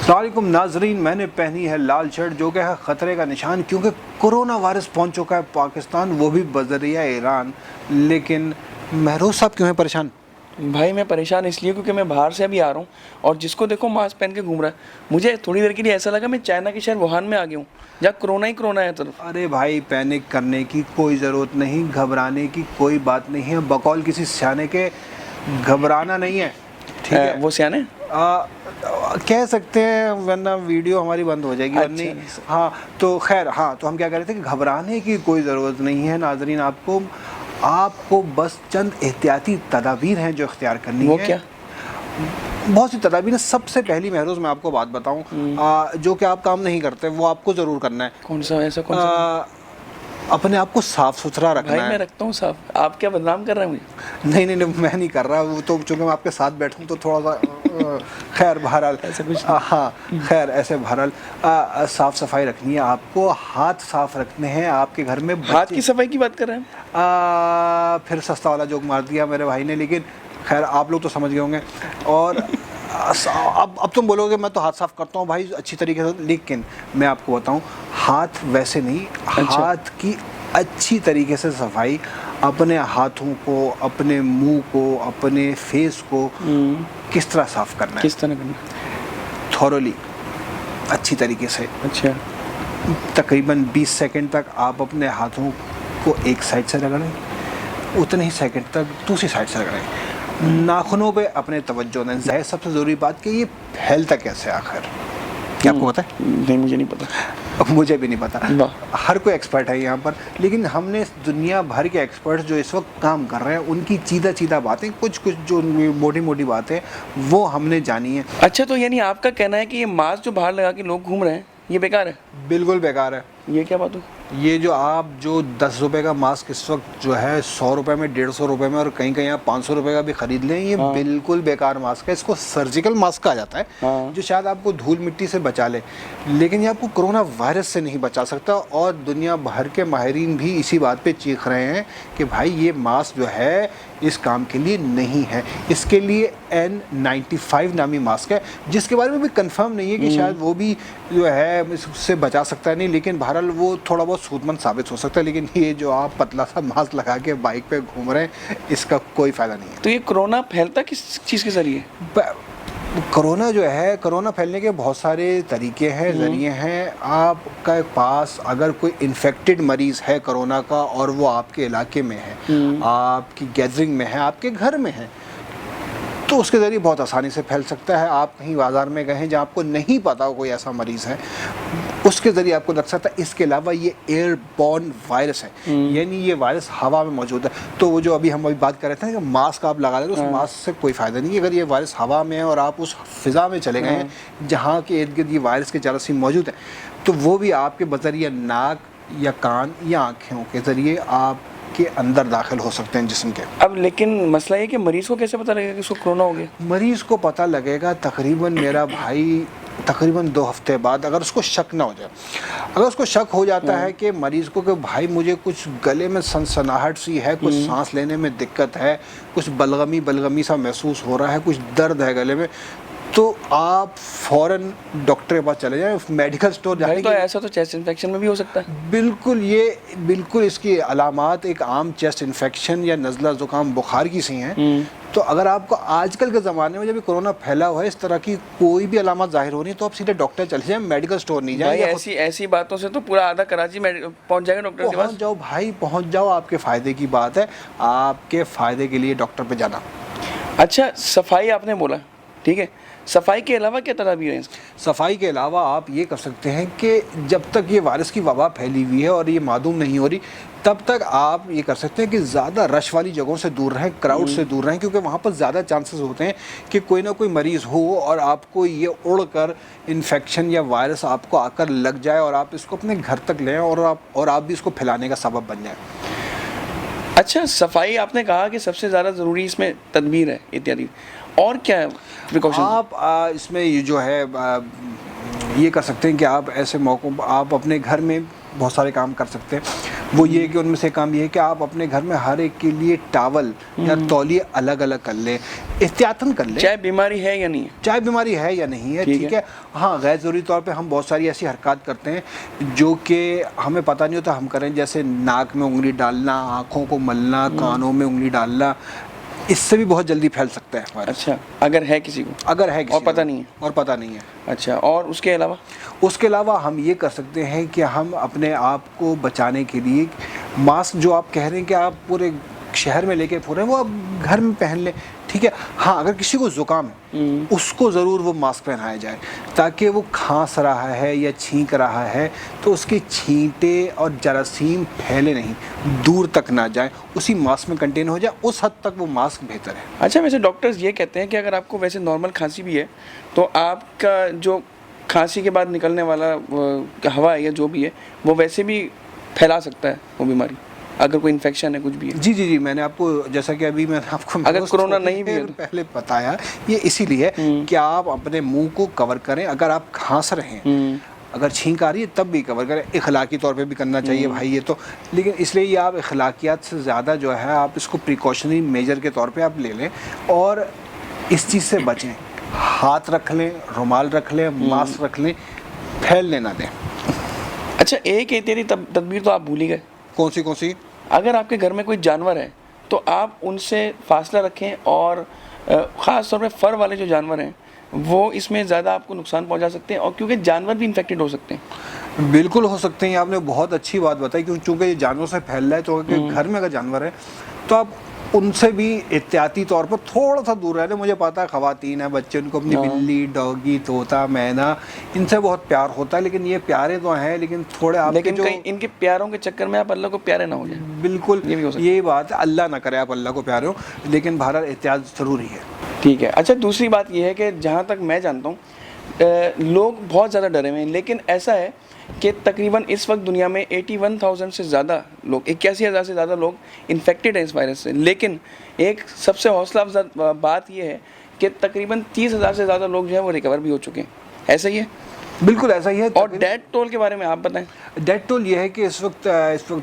السلام علیکم ناظرین، میں نے پہنی ہے لال شرٹ جو کہ ہے خطرے کا نشان، کیونکہ کرونا وائرس پہنچ چکا ہے پاکستان، وہ بھی بذریعہ ایران۔ لیکن مہروز صاحب کیوں ہیں پریشان؟ بھائی میں پریشان اس لیے کیونکہ میں باہر سے ابھی آ رہا ہوں اور جس کو دیکھو ماسک پہن کے گھوم رہا ہے، مجھے تھوڑی دیر کے لیے ایسا لگا میں چائنا کے شہر ووہان میں آ گیا ہوں جہاں کرونا ہی کرونا ہے طرف۔ ارے بھائی، پینک کرنے کی کوئی ضرورت نہیں، گھبرانے کی کوئی بات نہیں ہے، بقول کسی سیانے کے گھبرانا نہیں ہے، ٹھیک ہے؟ وہ سیانے کہہ سکتے ہیں، ورنہ ویڈیو ہماری بند ہو جائے گی، ورنہ ہاں تو خیر، ہاں تو ہم کیا کہہ رہے تھے کہ گھبرانے کی کوئی ضرورت نہیں ہے ناظرین، آپ کو بس چند احتیاطی تدابیر ہیں جو اختیار کرنی وہ ہے۔ کیا؟ بہت سی تدابیر ہیں۔ سب سے پہلی مہروز میں آپ کو بات بتاؤں جو کہ آپ کام نہیں کرتے، وہ آپ کو ضرور کرنا ہے۔ کون سا ایسا کون سا؟ اپنے آپ کو صاف ستھرا رکھنا ہے۔ بھائی میں رکھتا ہوں صاف، آپ کیا بدنام کر رہے ہیں مجھے؟ نہیں، میں نہیں کر رہا، وہ تو چونکہ میں آپ کے ساتھ بیٹھوں تو تھوڑا سا خیر بہرحال ایسا کچھ ہاں خیر ایسے بہرحال صاف صفائی رکھنی ہے آپ کو، ہاتھ صاف رکھنے ہیں آپ کے گھر میں۔ ہاتھ کی صفائی کی بات کر رہے ہیں؟ پھر سستا والا جوک مار دیا میرے بھائی نے، لیکن خیر آپ لوگ تو سمجھ گئے ہوں گے۔ اور اب تم بولو گے میں تو ہاتھ صاف کرتا ہوں بھائی اچھی طریقے سے، لیکن میں آپ کو بتاؤں ہاتھ ویسے نہیں، ہاتھ کی اچھی طریقے سے صفائی، اپنے ہاتھوں کو، اپنے منہ کو، اپنے فیس کو کس طرح صاف کرنا ہے، کس طرح کرنا؟ تھورولی، اچھی طریقے سے۔ اچھا، تقریباً 20 سیکنڈ تک آپ اپنے ہاتھوں کو ایک سائڈ سے رگڑیں، اتنے ہی سیکنڈ تک دوسری سائڈ سے رگڑیں۔ ناخنوں پہ اپنے توجہ دیں۔ ظاہر سب سے ضروری بات کہ یہ پھیلتا کیسے آخر، کیا آپ کو پتہ ہے؟ نہیں مجھے نہیں پتا، مجھے بھی نہیں پتا، ہر کوئی ایکسپرٹ ہے یہاں پر، لیکن ہم نے دنیا بھر کے ایکسپرٹس جو اس وقت کام کر رہے ہیں ان کی چیدہ باتیں، کچھ جو موٹی باتیں وہ ہم نے جانی ہیں۔ اچھا تو یعنی آپ کا کہنا ہے کہ یہ ماسک جو باہر لگا کے لوگ گھوم رہے ہیں یہ بیکار ہے؟ بالکل بیکار ہے۔ یہ کیا بات ہو؟ یہ جو آپ جو 10 روپے کا ماسک اس وقت جو ہے 100 روپے میں، 150 روپے میں، اور کہیں آپ 500 روپے کا بھی خرید لیں، یہ بالکل بیکار ماسک ہے۔ اس کو سرجیکل ماسک کہا جاتا ہے، جو شاید آپ کو دھول مٹی سے بچا لے، لیکن یہ آپ کو کرونا وائرس سے نہیں بچا سکتا۔ اور دنیا بھر کے ماہرین بھی اسی بات پہ چیخ رہے ہیں کہ بھائی یہ ماسک جو ہے اس کام کے لیے نہیں ہے۔ اس کے لیے N95 نامی ماسک ہے، جس کے بارے میں بھی کنفرم نہیں ہے کہ شاید وہ بھی جو ہے اس سے بچا سکتا ہے نہیں، لیکن بہرحال وہ تھوڑا بہت سود مند ثابت ہو سکتا ہے۔ لیکن یہ جو آپ پتلا سا ماسک لگا کے بائک پہ گھوم رہے ہیں، اس کا کوئی فائدہ نہیں ہے۔ تو یہ کرونا پھیلتا کس چیز کے ذریعے؟ کرونا جو ہے، کرونا پھیلنے کے بہت سارے طریقے ہیں، ذریعے ہیں۔ آپ کے پاس اگر کوئی انفیکٹڈ مریض ہے کرونا کا اور وہ آپ کے علاقے میں ہے، آپ کی گیدرنگ میں ہے، آپ کے گھر میں ہے، تو اس کے ذریعے بہت آسانی سے پھیل سکتا ہے۔ آپ کہیں بازار میں گئے ہیں جہاں آپ کو نہیں پتا کوئی ایسا مریض ہے، اس کے ذریعے آپ کو لگ سکتا ہے۔ اس کے علاوہ یہ ایئر بورن وائرس ہے، یعنی یہ وائرس ہوا میں موجود ہے۔ تو وہ جو ابھی ہم بات کر رہے تھے کہ ماسک آپ لگا لیں، تو اس ماسک سے کوئی فائدہ نہیں ہے۔ اگر یہ وائرس ہوا میں ہے اور آپ اس فضا میں چلے گئے ہیں جہاں کے ارد گرد یہ وائرس کے جراثیم موجود ہیں، تو وہ بھی آپ کے بذریعہ ناک یا کان یا آنکھوں کے ذریعے آپ کے اندر داخل ہو سکتے ہیں جسم کے۔ اب لیکن مسئلہ یہ کہ مریض کو کیسے پتہ لگے گا کہ اس کو کرونا ہو گیا؟ مریض کو پتہ لگے گا تقریباً میرا بھائی 2 ہفتے بعد، اگر اس کو شک نہ ہو جائے۔ اگر اس کو شک ہو جاتا ہے کہ مریض کو کہ بھائی مجھے کچھ گلے میں سنسناہٹ سی ہے، کچھ سانس لینے میں دقت ہے، کچھ بلغمی سا محسوس ہو رہا ہے، کچھ درد ہے گلے میں، تو آپ فوراً ڈاکٹر کے پاس چلے جائیں، میڈیکل اسٹور جا کے۔ تو ایسا تو چیسٹ انفیکشن میں بھی ہو سکتا ہے؟ بالکل اس کی علامات ایک عام چیسٹ انفیکشن یا نزلہ زکام بخار کی سی ہیں۔ تو اگر آپ کو آج کل کے زمانے میں جب کرونا پھیلا ہوا ہے، اس طرح کی کوئی بھی علامات ظاہر ہو رہی ہیں، تو آپ سیدھے ڈاکٹر چلے جائیں، میڈیکل اسٹور نہیں جائیں۔ ایسی باتوں سے تو پورا آدھا کراچی پہنچ جائے گا ڈاکٹر کے پاس۔ پہنچ جاؤ بھائی، پہنچ جاؤ، آپ کے فائدے کی بات ہے، آپ کے فائدے کے لیے ڈاکٹر پہ جانا۔ اچھا صفائی آپ نے بولا، ٹھیک ہے، صفائی کے علاوہ کیا تدابیر ہیں؟ صفائی کے علاوہ آپ یہ کر سکتے ہیں کہ جب تک یہ وائرس کی وبا پھیلی ہوئی ہے اور یہ معدوم نہیں ہو رہی، تب تک آپ یہ کر سکتے ہیں کہ زیادہ رش والی جگہوں سے دور رہیں، کراؤڈ سے دور رہیں، کیونکہ وہاں پر زیادہ چانسز ہوتے ہیں کہ کوئی نہ کوئی مریض ہو اور آپ کو یہ اڑ کر انفیکشن یا وائرس آپ کو آ کر لگ جائے اور آپ اس کو اپنے گھر تک لیں اور آپ بھی اس کو پھیلانے کا سبب بن جائیں۔ اچھا صفائی آپ نے کہا کہ سب سے زیادہ ضروری اس میں تدبیر ہے، احتیاطی، اور کیا ہے پریکاشن؟ آپ اس میں یہ جو ہے یہ کر سکتے ہیں کہ آپ ایسے موقعوں آپ اپنے گھر میں بہت سارے کام کر سکتے ہیں۔ وہ یہ ہے کہ ان میں سے کام یہ ہے کہ آپ اپنے گھر میں ہر ایک کے لیے ٹاول یا تولیے الگ الگ کر لیں, احتیاطاً کر لیں, چاہے بیماری ہے یا نہیں ہے, چاہے بیماری ہے یا نہیں ہے, ٹھیک ہے. ہاں غیر ضروری طور پہ ہم بہت ساری ایسی حرکات کرتے ہیں جو کہ ہمیں پتہ نہیں ہوتا ہم کریں, جیسے ناک میں انگلی ڈالنا, آنکھوں کو ملنا, کانوں میں انگلی ڈالنا, اس سے بھی بہت جلدی پھیل سکتا ہے وائرس. اچھا اگر ہے کسی کو, اگر ہے کسی اور پتہ نہیں ہے, اور پتہ نہیں ہے. اچھا, اور اس کے علاوہ ہم یہ کر سکتے ہیں کہ ہم اپنے آپ کو بچانے کے لیے ماسک جو آپ کہہ رہے ہیں کہ آپ پورے شہر میں لے کے پھر رہے ہیں, وہ آپ گھر میں پہن لیں, ٹھیک ہے. ہاں اگر کسی کو زکام ہے اس کو ضرور وہ ماسک پہنایا جائے, تاکہ وہ کھانس رہا ہے یا چھینک رہا ہے تو اس کی چھینٹے اور جراثیم پھیلے نہیں, دور تک نہ جائیں, اسی ماسک میں کنٹین ہو جائے, اس حد تک وہ ماسک بہتر ہے. اچھا, ویسے ڈاکٹرز یہ کہتے ہیں کہ اگر آپ کو ویسے نارمل کھانسی بھی ہے تو آپ کا جو کھانسی کے بعد نکلنے والا ہوا ہے یا جو بھی ہے وہ ویسے بھی پھیلا سکتا ہے وہ بیماری, اگر کوئی انفیکشن ہے کچھ بھی ہے. جی میں نے آپ کو, جیسا کہ ابھی میں نے آپ کو اگر کرونا نہیں بھی ہے پہلے بتایا, یہ اسی لیے کہ آپ اپنے منہ کو کور کریں. اگر آپ کھانس رہے ہیں, اگر چھینک آ رہی ہے تب بھی کور کریں, اخلاقی طور پہ بھی کرنا چاہیے بھائی یہ تو, لیکن اس لیے یہ آپ اخلاقیات سے زیادہ جو ہے آپ اس کو پریکاشنری میجر کے طور پہ آپ لے لیں اور اس چیز سے بچیں. ہاتھ رکھ لیں, رومال رکھ لیں, ماسک رکھ لیں, پھیلنے نہ دیں. اچھا, ایک احتیاطی تدبیر تو آپ بھول ہی گئے. کون سی؟ اگر آپ کے گھر میں کوئی جانور ہے تو آپ ان سے فاصلہ رکھیں, اور خاص طور پہ فر والے جو جانور ہیں وہ اس میں زیادہ آپ کو نقصان پہنچا سکتے ہیں, اور کیونکہ جانور بھی انفیکٹڈ ہو سکتے ہیں. بالکل ہو سکتے ہیں, آپ نے بہت اچھی بات بتائی, چونکہ یہ جانور سے پھیل رہا ہے تو گھر میں اگر جانور ہے تو آپ ان سے بھی احتیاطی طور پر تھوڑا سا دور رہتے. مجھے پتا ہے خواتین ہیں, بچے, ان کو اپنی بلی, ڈاگی, طوطا, مینا, ان سے بہت پیار ہوتا ہے, لیکن یہ پیارے تو ہیں لیکن تھوڑے آپ کے جو ان کے پیاروں کے چکر میں آپ اللہ کو پیارے نہ ہو جائیں. بالکل یہی بات ہے, اللہ نہ کرے آپ اللہ کو پیارے ہو, لیکن بہرحال احتیاط ضروری ہے. ٹھیک ہے. اچھا, دوسری بات یہ ہے کہ جہاں تک میں جانتا ہوں لوگ بہت زیادہ ڈرے ہوئے ہیں, لیکن ایسا ہے کہ تقریباً اس وقت دنیا میں 81,000 سے زیادہ لوگ, 81,000 سے زیادہ لوگ انفیکٹڈ ہیں اس وائرس سے. لیکن ایک سب سے حوصلہ افزا بات یہ ہے کہ تقریباً 30,000 سے زیادہ لوگ جو ہیں وہ ریکور بھی ہو چکے ہیں. ایسا ہی ہے؟ بالکل ایسا ہی ہے. اور ڈیتھ ٹول کے بارے میں آپ بتائیں. ڈیتھ ٹول یہ ہے کہ اس وقت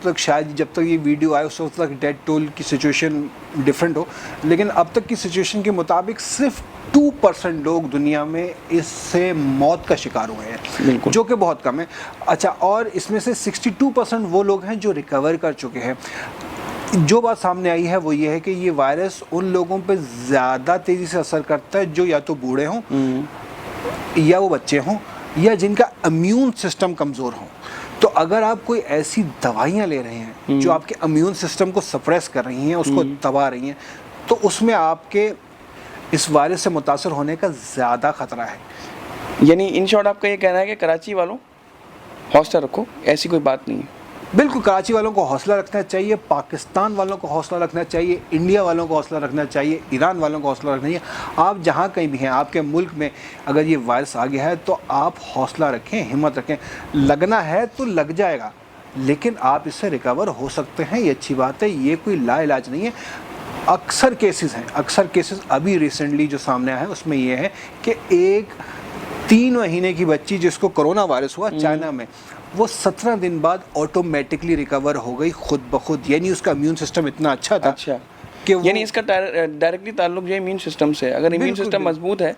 تک شاید جب تک یہ ویڈیو آئے اس وقت تک ڈیتھ ٹول کی سچویشن ڈفرینٹ ہو, لیکن اب تک کی سچویشن کے مطابق صرف 2% لوگ دنیا میں اس سے موت کا شکار ہوئے ہیں, جو کہ بہت کم ہے. اچھا, اور اس میں سے 62% وہ لوگ ہیں جو ریکور کر چکے ہیں. جو بات سامنے آئی ہے وہ یہ ہے کہ یہ وائرس ان لوگوں پہ زیادہ تیزی سے اثر کرتا ہے جو یا تو بوڑھے ہوں یا وہ بچے ہوں یا جن کا امیون سسٹم کمزور ہو. تو اگر آپ کوئی ایسی دوائیاں لے رہے ہیں جو آپ کے امیون سسٹم کو سپریس کر رہی ہیں, اس کو دبا رہی ہیں, تو اس میں آپ کے اس وائرس سے متاثر ہونے کا زیادہ خطرہ ہے. یعنی ان شارٹ آپ کا یہ کہنا ہے کہ کراچی والوں حوصلہ رکھو, ایسی کوئی بات نہیں ہے. بالکل, کراچی والوں کو حوصلہ رکھنا چاہیے, پاکستان والوں کو حوصلہ رکھنا چاہیے, انڈیا والوں کو حوصلہ رکھنا چاہیے, ایران والوں کو حوصلہ رکھنا چاہیے. آپ جہاں کہیں بھی ہیں, آپ کے ملک میں اگر یہ وائرس آ گیا ہے تو آپ حوصلہ رکھیں, ہمت رکھیں. لگنا ہے تو لگ جائے گا, لیکن آپ اس سے ریکور ہو سکتے ہیں, یہ اچھی بات ہے. یہ کوئی لا علاج نہیں ہے. اکثر کیسز ابھی ریسنٹلی جو سامنے آیا ہے اس میں یہ ہے کہ ایک 3 مہینے کی بچی جس کو کرونا وائرس ہوا چائنا میں, وہ 17 دن بعد آٹومیٹکلی ریکور ہو گئی خود بخود. یعنی اس کا امیون سسٹم اتنا اچھا تھا کہ یعنی اس کا ڈائریکٹلی تعلق جو ہے امیون سسٹم سے. اگر امیون سسٹم مضبوط ہے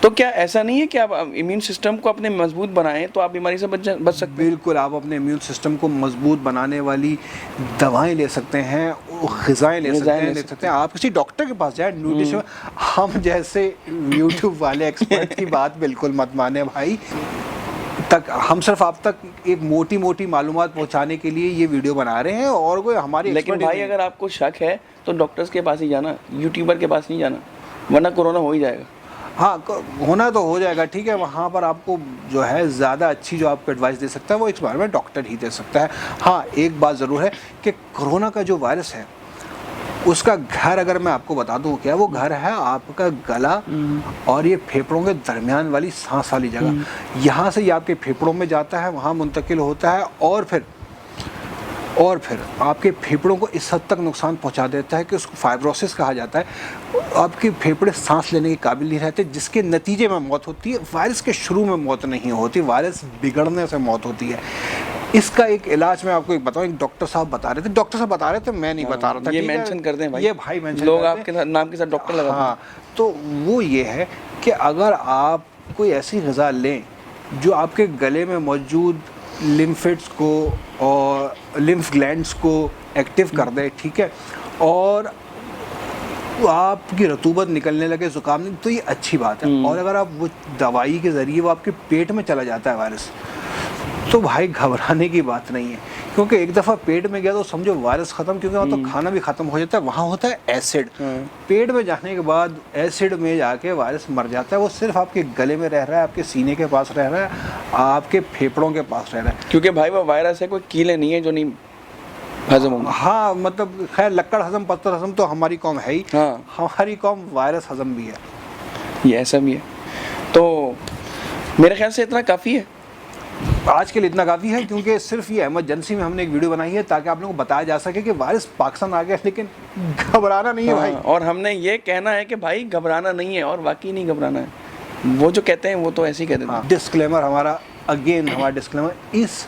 تو کیا ایسا نہیں ہے کہ آپ امیون سسٹم کو اپنے مضبوط بنائیں تو آپ بیماری سے بچ سکتے ہیں؟ بالکل, آپ اپنے امیون سسٹم کو مضبوط بنانے والی دوائیں لے سکتے ہیں, غذائیں لے سکتے ہیں. آپ کسی ڈاکٹر کے پاس جائیں, نیوٹریشن. ہم جیسے یوٹیوب والے ایکسپرٹ کی بات بالکل مت مانے بھائی. ہم صرف آپ تک ایک موٹی معلومات پہنچانے کے لیے یہ ویڈیو بنا رہے ہیں, اور کوئی ہماری لیکن بھائی اگر آپ کو شک ہے تو ڈاکٹرز کے پاس ہی جانا, یوٹیوبر کے پاس نہیں جانا, ورنہ کورونا ہو ہی جائے گا. ہاں, ہونا تو ہو جائے گا, ٹھیک ہے. وہاں پر آپ کو جو ہے زیادہ اچھی جو آپ کو ایڈوائس دے سکتا ہے وہ اس بارے میں ڈاکٹر ہی دے سکتا ہے. ہاں, ایک بات ضرور ہے کہ کرونا کا جو وائرس ہے اس کا گھر اگر میں آپ کو بتا دوں کیا وہ گھر ہے, آپ کا گلا اور یہ پھیپھڑوں کے درمیان والی سانس والی جگہ. یہاں سے یہ آپ کے پھیپھڑوں میں جاتا ہے, وہاں منتقل ہوتا ہے, اور پھر آپ کے پھیپھڑوں کو اس حد تک نقصان پہنچا دیتا ہے کہ اس کو فائبروسس کہا جاتا ہے. آپ کے پھیپھڑے سانس لینے کے قابل نہیں رہتے, جس کے نتیجے میں موت ہوتی ہے. وائرس کے شروع میں موت نہیں ہوتی, وائرس بگڑنے سے موت ہوتی ہے. اس کا ایک علاج میں آپ کو ایک بتاؤں, ایک ڈاکٹر صاحب بتا رہے تھے, میں نہیں بتا رہا تھا, یہ ٹھیک ہے؟ مینشن کر دیں بھائی, یہ بھائی مینشن لوگ کر دیں. آپ کے نام کے ساتھ ڈاکٹر لگاتے ہیں. ہاں, تو وہ یہ ہے کہ اگر آپ کوئی ایسی غذا لیں جو آپ کے گلے میں موجود لمفیٹس کو اور لمف گلینڈس کو ایکٹیو کر دے, ٹھیک ہے, اور آپ کی رطوبت نکلنے لگے, زکام نہیں, تو یہ اچھی بات ہے. اور اگر آپ وہ دوائی کے ذریعے وہ آپ کے پیٹ میں چلا جاتا ہے وائرس, تو بھائی گھبرانے کی بات نہیں ہے, کیونکہ ایک دفعہ پیٹ میں گیا تو سمجھو وائرس ختم, کیونکہ وہاں تو کھانا بھی ختم ہو جاتا ہے, وہاں ہوتا ہے ایسڈ. پیٹ میں جانے کے بعد ایسڈ میں جا کے وائرس مر جاتا ہے, وہ صرف آپ کے گلے میں رہ رہا ہے, آپ کے سینے کے پاس رہ رہا ہے, آپ کے پھیپھڑوں کے پاس رہ رہا ہے. کیونکہ بھائی وہ وائرس ہے, کوئی کیلے نہیں ہے جو نہیں ہضم ہوں گے. ہاں, مطلب خیر لکڑ ہضم پتھر ہضم تو ہماری قوم ہے ہی, ہماری قوم وائرس ہضم بھی ہے. یہ ایسا بھی ہے. تو میرے خیال سے اتنا کافی ہے آج کے لیے, اتنا کافی ہے, کیونکہ صرف یہ ایمرجنسی میں ہم نے ایک ویڈیو بنائی ہے تاکہ آپ لوگوں کو بتایا جا سکے کہ وائرس پاکستان آ گیا, لیکن گھبرانا نہیں ہے بھائی. اور ہم نے یہ کہنا ہے کہ بھائی گھبرانا نہیں ہے, اور واقعی نہیں گھبرانا ہے. وہ جو کہتے ہیں وہ تو ایسے ہی کہتے ہیں. ڈسکلیمر ہمارا ڈسکلیمر, اس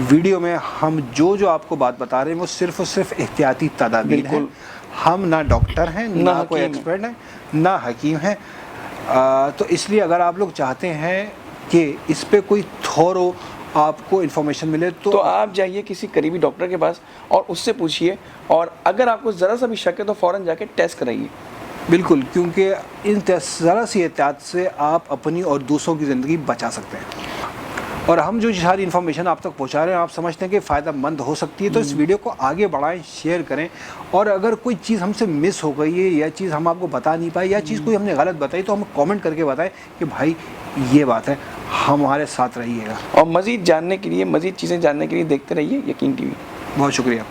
ویڈیو میں ہم جو آپ کو بات بتا رہے ہیں وہ صرف اور صرف احتیاطی تدابیر ہیں. ہم نہ ڈاکٹر ہیں, نہ کوئی ایکسپرٹ ہیں, نہ حکیم ہیں. تو اس لیے اگر آپ لوگ چاہتے ہیں کہ اس پہ کوئی تھورو آپ کو انفارمیشن ملے تو آپ جائیے کسی قریبی ڈاکٹر کے پاس اور اس سے پوچھیے, اور اگر آپ کو ذرا سا بھی شک ہے تو فوراً جا کے ٹیسٹ کرائیے. بالکل, کیونکہ ان ذرا سی احتیاط سے آپ اپنی اور دوسروں کی زندگی بچا سکتے ہیں. اور ہم جو ساری انفارمیشن آپ تک پہنچا رہے ہیں, آپ سمجھتے ہیں کہ فائدہ مند ہو سکتی ہے, تو اس ویڈیو کو آگے بڑھائیں, شیئر کریں. اور اگر کوئی چیز ہم سے مس ہو گئی ہے, یا چیز ہم آپ کو بتا نہیں پائے, یا چیز کوئی ہم نے غلط بتائی, تو ہمیں کامنٹ کر کے بتائیں کہ بھائی یہ بات ہے, ہمارے ساتھ رہیے گا. اور مزید جاننے کے لیے, مزید چیزیں جاننے کے لیے دیکھتے رہیے یقین ٹی وی. بہت شکریہ.